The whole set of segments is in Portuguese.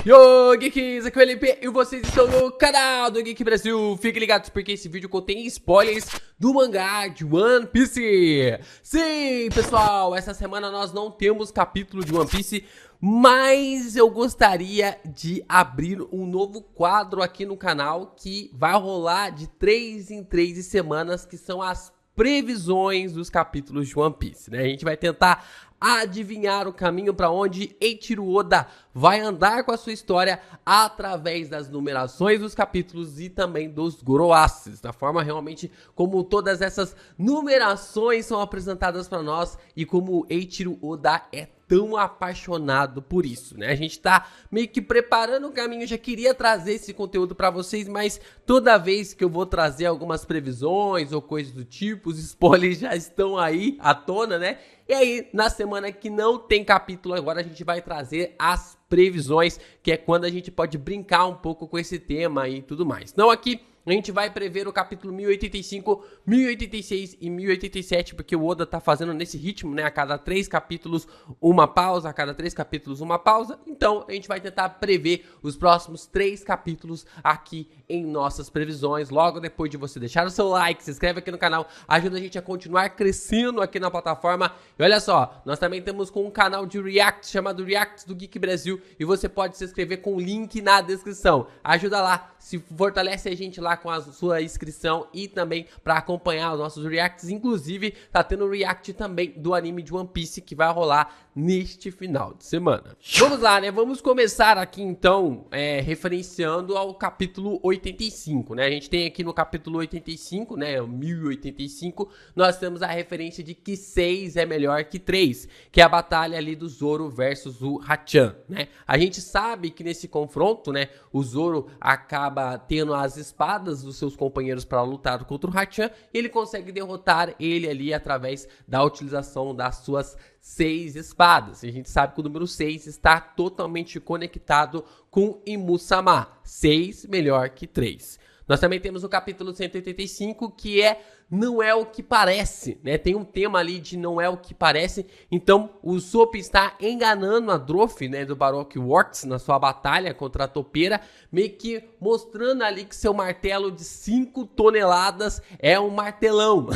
Yo, Geeks, aqui é o LP e vocês estão no canal do Geek Brasil. Fiquem ligados porque esse vídeo contém spoilers do mangá de One Piece. Sim, pessoal, essa semana nós não temos capítulo de One Piece, mas eu gostaria de abrir um novo quadro aqui no canal que vai rolar de 3 em 3 semanas, que são as previsões dos capítulos de One Piece, né? A gente vai tentar adivinhar o caminho para onde Eiichiro Oda vai andar com a sua história através das numerações dos capítulos e também dos Goroaces, da forma realmente como todas essas numerações são apresentadas para nós e como Eiichiro Oda é tão apaixonado por isso, né? A gente tá meio que preparando o caminho, já queria trazer esse conteúdo pra vocês, mas toda vez que eu vou trazer algumas previsões ou coisas do tipo, os spoilers já estão aí à tona, né? E aí, na semana que não tem capítulo, agora a gente vai trazer as previsões, que é quando a gente pode brincar um pouco com esse tema e tudo mais. Então aqui a gente vai prever o capítulo 1085, 1086 e 1087, porque o Oda tá fazendo nesse ritmo, né? A cada 3 capítulos, uma pausa, a cada 3 capítulos, uma pausa. Então, a gente vai tentar prever os próximos 3 capítulos aqui em nossas previsões. Logo depois de você deixar o seu like, se inscreve aqui no canal, ajuda a gente a continuar crescendo aqui na plataforma. E olha só, nós também temos com um canal de React chamado Reacts do Geek Brasil, e você pode se inscrever com o link na descrição. Ajuda lá, se fortalece a gente lá com a sua inscrição e também para acompanhar os nossos reacts. Inclusive, tá tendo react também do anime de One Piece que vai rolar neste final de semana. Vamos lá, né? Vamos começar aqui então referenciando ao capítulo 85, né? A gente tem aqui no capítulo 85, né? 1085, nós temos a referência de que 6 é melhor que 3, que é a batalha ali do Zoro versus o Hachan, né? A gente sabe que nesse confronto, né, o Zoro acaba tendo as espadas dos seus companheiros para lutar contra o Hachan, e ele consegue derrotar ele ali através da utilização das suas 6 espadas. E a gente sabe que o número 6 está totalmente conectado com Imu-sama, 6 melhor que 3. Nós também temos o capítulo 185, que não é o que parece, né? Tem um tema ali de não é o que parece. Então, o Usopp está enganando a Droff, né, do Baroque Works na sua batalha contra a topeira, meio que mostrando ali que seu martelo de 5 toneladas é um martelão.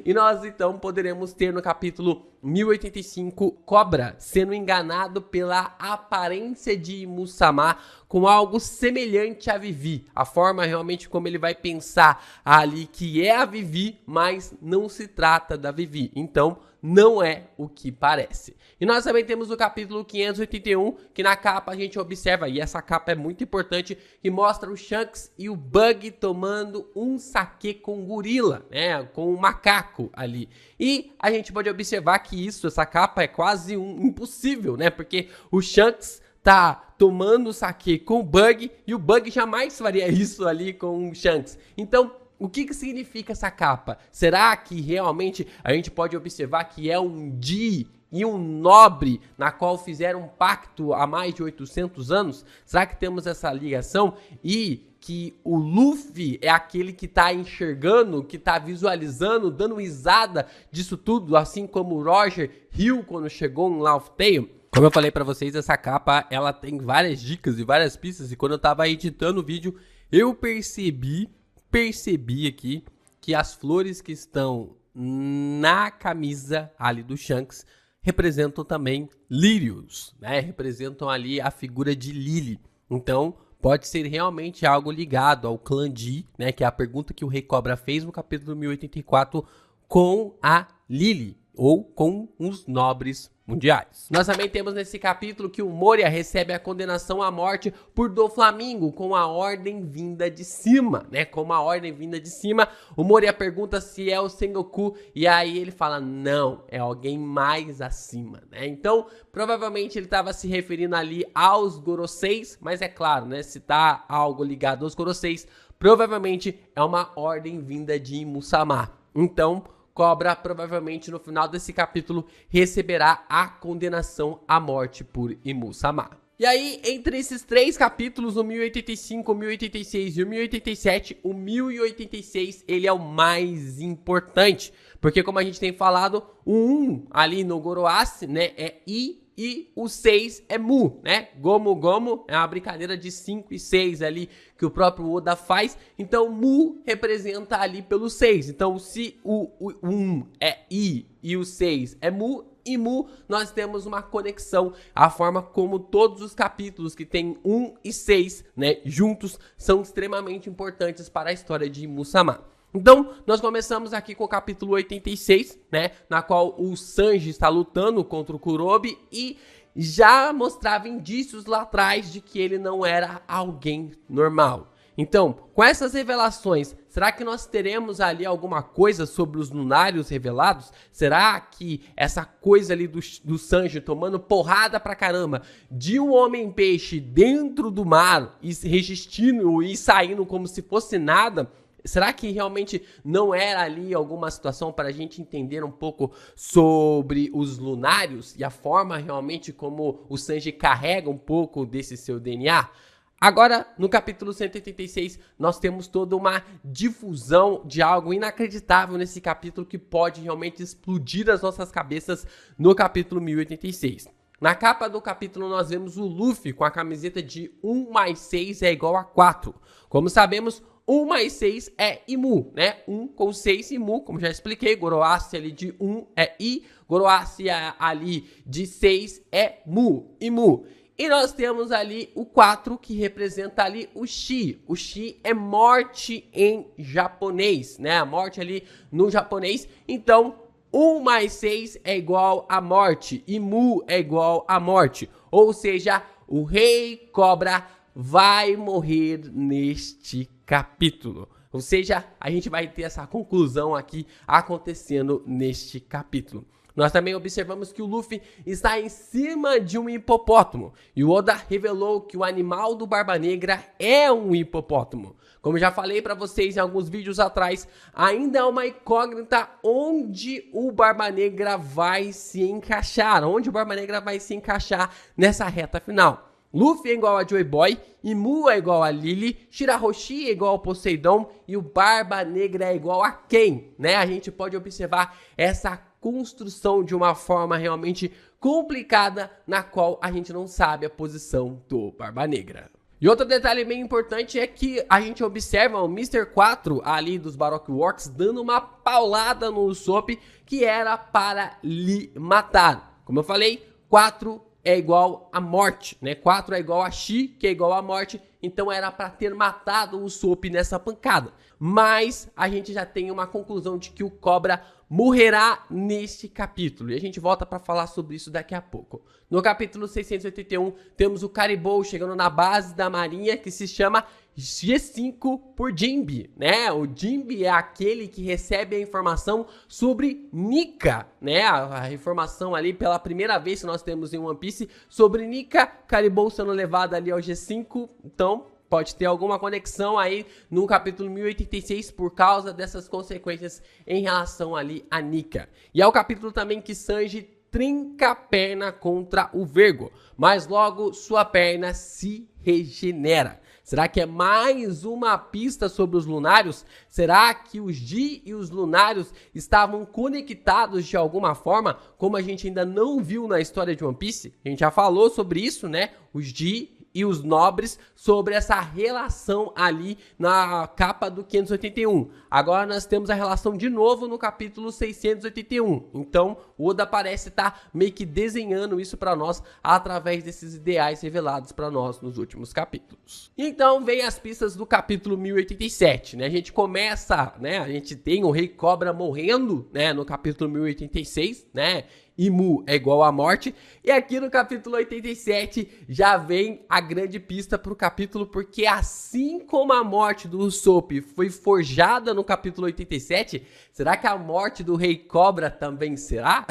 E nós, então, poderemos ter no capítulo 1085 Cobra sendo enganado pela aparência de Imu-sama com algo semelhante a Vivi. A forma realmente como ele vai pensar ali que é a Vivi, mas não se trata da Vivi. Então, não é o que parece. E nós também temos o capítulo 581, que na capa a gente observa, e essa capa é muito importante, que mostra o Shanks e o Bug tomando um saquê com gorila, né, com um macaco ali. E a gente pode observar que essa capa é quase impossível, né, porque o Shanks tá tomando o saquê com o Bug, e o Bug jamais faria isso ali com o Shanks. Então, o que significa essa capa? Será que realmente a gente pode observar que é um Di e um Nobre na qual fizeram um pacto há mais de 800 anos? Será que temos essa ligação? E que o Luffy é aquele que tá enxergando, que tá visualizando, dando risada disso tudo, assim como o Roger riu quando chegou em Laugh Tale? Como eu falei pra vocês, essa capa ela tem várias dicas e várias pistas, e quando eu tava editando o vídeo, eu percebi aqui que as flores que estão na camisa ali do Shanks representam também lírios, né? Representam ali a figura de Lily. Então, pode ser realmente algo ligado ao clã Di, né? Que é a pergunta que o Rei Cobra fez no capítulo 1084 com a Lily, ou com os nobres mundiais. Nós também temos nesse capítulo que o Moria recebe a condenação à morte por Doflamingo com a ordem vinda de cima, né? Com uma ordem vinda de cima, o Moria pergunta se é o Sengoku, e aí ele fala, não, é alguém mais acima, né? Então, provavelmente ele estava se referindo ali aos Goroseis, mas é claro, né? Se tá algo ligado aos Goroseis, provavelmente é uma ordem vinda de Imu-sama. Então, Cobra provavelmente no final desse capítulo receberá a condenação à morte por Imu-sama. E aí, entre esses 3 capítulos, o 1085, o 1086 e o 1087, o 1086 ele é o mais importante. Porque como a gente tem falado, o 1 ali no Goroace, né, é I e o 6 é Mu, né? Gomu Gomu é uma brincadeira de 5 e 6 ali que o próprio Oda faz. Então, Mu representa ali pelo 6. Então, se o 1 é I e o 6 é Mu, e Mu, nós temos uma conexão. A forma como todos os capítulos que tem 1 e 6, né, juntos, são extremamente importantes para a história de Mu-sama. Então, nós começamos aqui com o capítulo 86, né, na qual o Sanji está lutando contra o Kurobe e já mostrava indícios lá atrás de que ele não era alguém normal. Então, com essas revelações, será que nós teremos ali alguma coisa sobre os lunários revelados? Será que essa coisa ali do Sanji tomando porrada pra caramba de um homem-peixe dentro do mar e resistindo e saindo como se fosse nada, será que realmente não era ali alguma situação para a gente entender um pouco sobre os lunários e a forma realmente como o Sanji carrega um pouco desse seu DNA? Agora, no capítulo 186, nós temos toda uma difusão de algo inacreditável nesse capítulo que pode realmente explodir as nossas cabeças no capítulo 1086. Na capa do capítulo nós vemos o Luffy com a camiseta de 1 mais 6 é igual a 4. Como sabemos, 1 mais 6 é Imu, né? 1 com 6 Imu, como já expliquei. Goroace ali de 1 é I, Goroace ali de 6 é Mu, Imu. E nós temos ali o 4, que representa ali o Shi. O Shi é morte em japonês, né? A morte ali no japonês. Então, 1 mais 6 é igual a morte. E Mu é igual a morte. Ou seja, o Rei Cobra vai morrer neste capítulo. Ou seja, a gente vai ter essa conclusão aqui acontecendo neste capítulo. Nós também observamos que o Luffy está em cima de um hipopótamo. E o Oda revelou que o animal do Barba Negra é um hipopótamo. Como já falei para vocês em alguns vídeos atrás, ainda é uma incógnita onde o Barba Negra vai se encaixar. Onde o Barba Negra vai se encaixar nessa reta final. Luffy é igual a Joy Boy, Imu é igual a Lily, Shirahoshi é igual ao Poseidon e o Barba Negra é igual a Ken, né? A gente pode observar essa construção de uma forma realmente complicada, na qual a gente não sabe a posição do Barba Negra. E outro detalhe bem importante é que a gente observa o Mr. 4 ali dos Baroque Works dando uma paulada no Usopp que era para lhe matar. Como eu falei, 4 é igual a morte, né? 4 é igual a Shi, que é igual a morte. Então era para ter matado o Usopp nessa pancada. Mas a gente já tem uma conclusão de que o Cobra morrerá neste capítulo. E a gente volta para falar sobre isso daqui a pouco. No capítulo 681, temos o Caribou chegando na base da marinha que se chama G5 por Jinbe, né? O Jinbe é aquele que recebe a informação sobre Nika, né? A informação ali pela primeira vez que nós temos em One Piece sobre Nika, Caribou sendo levado ali ao G5. Então, pode ter alguma conexão aí no capítulo 1086 por causa dessas consequências em relação ali a Nika. E é o capítulo também que Sanji trinca a perna contra o Vergo, mas logo sua perna se regenera. Será que é mais uma pista sobre os lunários? Será que os Ji e os lunários estavam conectados de alguma forma, como a gente ainda não viu na história de One Piece? A gente já falou sobre isso, né? Os Ji e os nobres, sobre essa relação ali na capa do 581. Agora nós temos a relação de novo no capítulo 681. Então o Oda parece estar meio que desenhando isso para nós através desses ideais revelados para nós nos últimos capítulos. Então vem as pistas do capítulo 1087, né? A gente começa, né? A gente tem o Rei Cobra morrendo, né? No capítulo 1086, né? Imu é igual à morte. E aqui no capítulo 87 já vem a grande pista para o capítulo, porque assim como a morte do Usopp foi forjada no capítulo 87, será que a morte do Rei Cobra também será?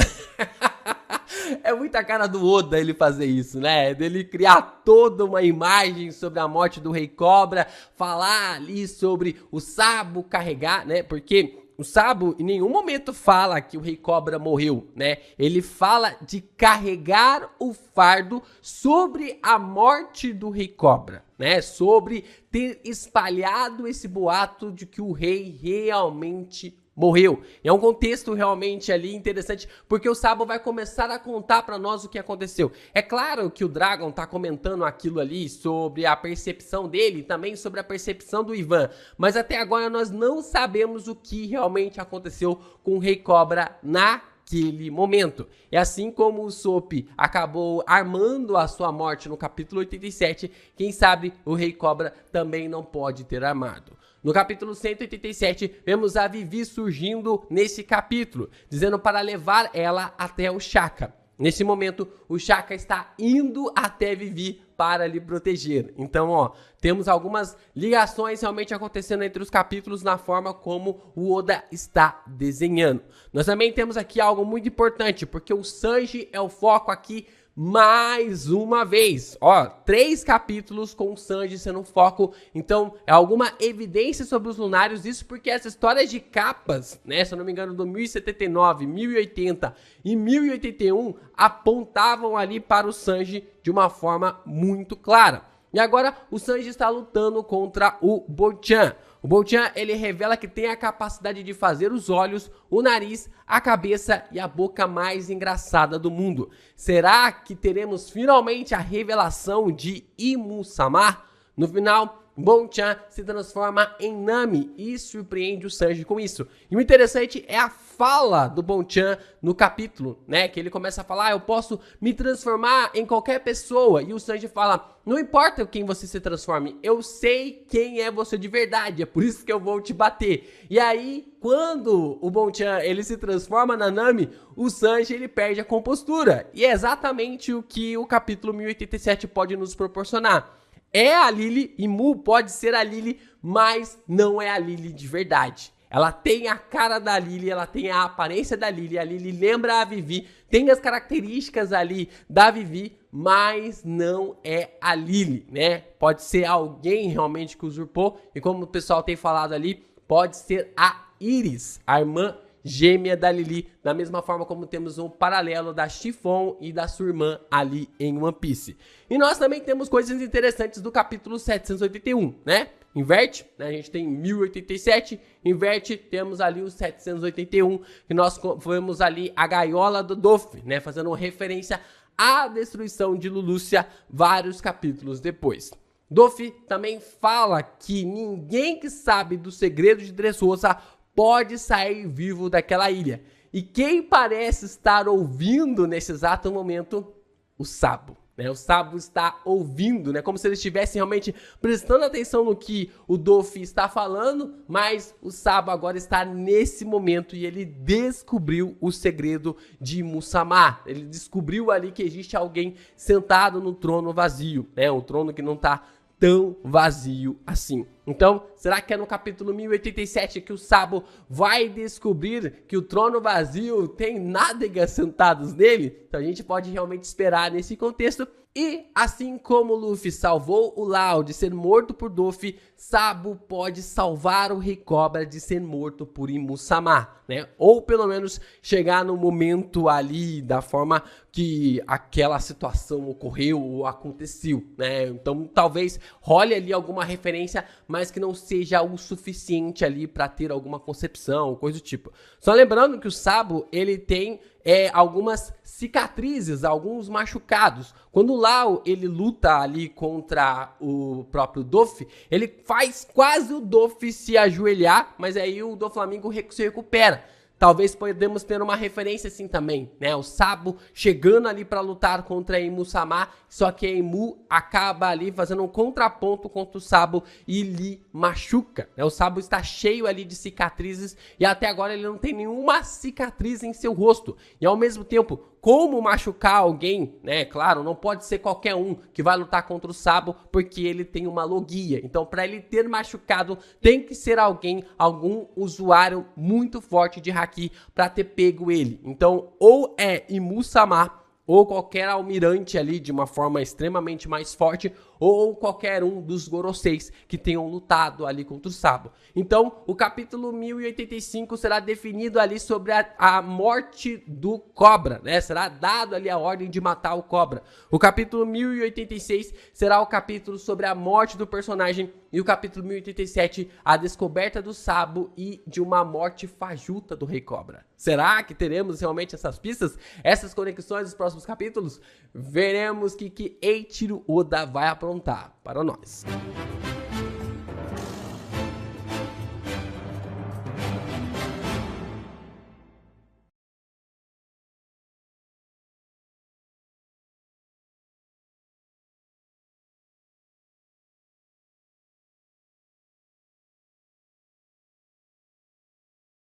É muita cara do Oda ele fazer isso, né? Dele criar toda uma imagem sobre a morte do Rei Cobra, falar ali sobre o Sabo carregar, né? Porque o Sabo em nenhum momento fala que o Rei Cobra morreu, né? Ele fala de carregar o fardo sobre a morte do Rei Cobra, né? Sobre ter espalhado esse boato de que o rei realmente morreu. É um contexto realmente ali interessante, porque o Sabo vai começar a contar pra nós o que aconteceu. É claro que o Dragon tá comentando aquilo ali sobre a percepção dele, também sobre a percepção do Ivan, mas até agora nós não sabemos o que realmente aconteceu com o Rei Cobra naquele momento. E assim como o Usopp acabou armando a sua morte no capítulo 87, quem sabe o Rei Cobra também não pode ter armado. No capítulo 187, vemos a Vivi surgindo nesse capítulo, dizendo para levar ela até o Shaka. Nesse momento, o Shaka está indo até Vivi para lhe proteger. Então, ó, temos algumas ligações realmente acontecendo entre os capítulos na forma como o Oda está desenhando. Nós também temos aqui algo muito importante, porque o Sanji é o foco aqui mais uma vez. Ó, 3 capítulos com o Sanji sendo um foco. Então, é alguma evidência sobre os lunários. Isso porque essa história de capas, né, se eu não me engano, do 1079, 1080 e 1081 apontavam ali para o Sanji de uma forma muito clara. E agora o Sanji está lutando contra o Bonchan. O Bonchan, ele revela que tem a capacidade de fazer os olhos, o nariz, a cabeça e a boca mais engraçada do mundo. Será que teremos finalmente a revelação de Imu-sama? No final, Bonchan se transforma em Nami e surpreende o Sanji com isso. E o interessante é a fala do Bonchan no capítulo, né? Que ele começa a falar, eu posso me transformar em qualquer pessoa. E o Sanji fala, não importa quem você se transforme, eu sei quem é você de verdade, é por isso que eu vou te bater. E aí, quando o Bonchan ele se transforma na Nami, o Sanji ele perde a compostura. E é exatamente o que o capítulo 1087 pode nos proporcionar. É a Lily, Imu pode ser a Lily, mas não é a Lily de verdade. Ela tem a cara da Lily, ela tem a aparência da Lily, a Lily lembra a Vivi, tem as características ali da Vivi, mas não é a Lily, né? Pode ser alguém realmente que usurpou, e como o pessoal tem falado ali, pode ser a Iris, a irmã gêmea da Lily, da mesma forma como temos um paralelo da Chiffon e da sua irmã ali em One Piece. E nós também temos coisas interessantes do capítulo 781, né? Inverte, né? A gente tem 1087, inverte, temos ali o 781, que nós vemos ali a gaiola do Doff, né? Fazendo referência à destruição de Lulucia vários capítulos depois. Doff também fala que ninguém que sabe do segredo de Dressrosa pode sair vivo daquela ilha. E quem parece estar ouvindo nesse exato momento? O Sabo. Né? O Sabo está ouvindo, né? Como se ele estivesse realmente prestando atenção no que o Doff está falando, mas o Sabo agora está nesse momento e ele descobriu o segredo de Imu-sama. Ele descobriu ali que existe alguém sentado no trono vazio, né? Um trono que não está tão vazio assim. Então, será que é no capítulo 1087 que o Sabo vai descobrir que o trono vazio tem nádegas sentados nele? Então a gente pode realmente esperar nesse contexto. E assim como Luffy salvou o Law de ser morto por Doff, Sabo pode salvar o Rei Cobra de ser morto por Imu-sama, né? Ou pelo menos chegar no momento ali da forma que aquela situação ocorreu ou aconteceu, né? Então talvez role ali alguma referência, mas que não seja o suficiente ali para ter alguma concepção, coisa do tipo. Só lembrando que o Sabo, ele tem algumas cicatrizes, alguns machucados. Quando o Law, ele luta ali contra o próprio Doff, ele faz quase o Doff se ajoelhar, mas aí o Doflamingo se recupera. Talvez podemos ter uma referência assim também, né? O Sabo chegando ali para lutar contra a Imu-sama, só que a Imu acaba ali fazendo um contraponto contra o Sabo e lhe machuca, né? O Sabo está cheio ali de cicatrizes e até agora ele não tem nenhuma cicatriz em seu rosto. E ao mesmo tempo, como machucar alguém, né? Claro, não pode ser qualquer um que vai lutar contra o Sabo, porque ele tem uma logia. Então, para ele ter machucado, tem que ser algum usuário muito forte de Haki para ter pego ele. Então, ou é Imu-sama, ou qualquer almirante ali de uma forma extremamente mais forte, ou qualquer um dos Goroseis que tenham lutado ali contra o Sabo. Então, o capítulo 1085 será definido ali sobre a morte do Cobra, né? Será dado ali a ordem de matar o Cobra. O capítulo 1086 será o capítulo sobre a morte do personagem e o capítulo 1087, a descoberta do Sabo e de uma morte fajuta do Rei Cobra. Será que teremos realmente essas pistas? Essas conexões dos próximos capítulos? Veremos que Eiichiro Oda vai aprontar para nós.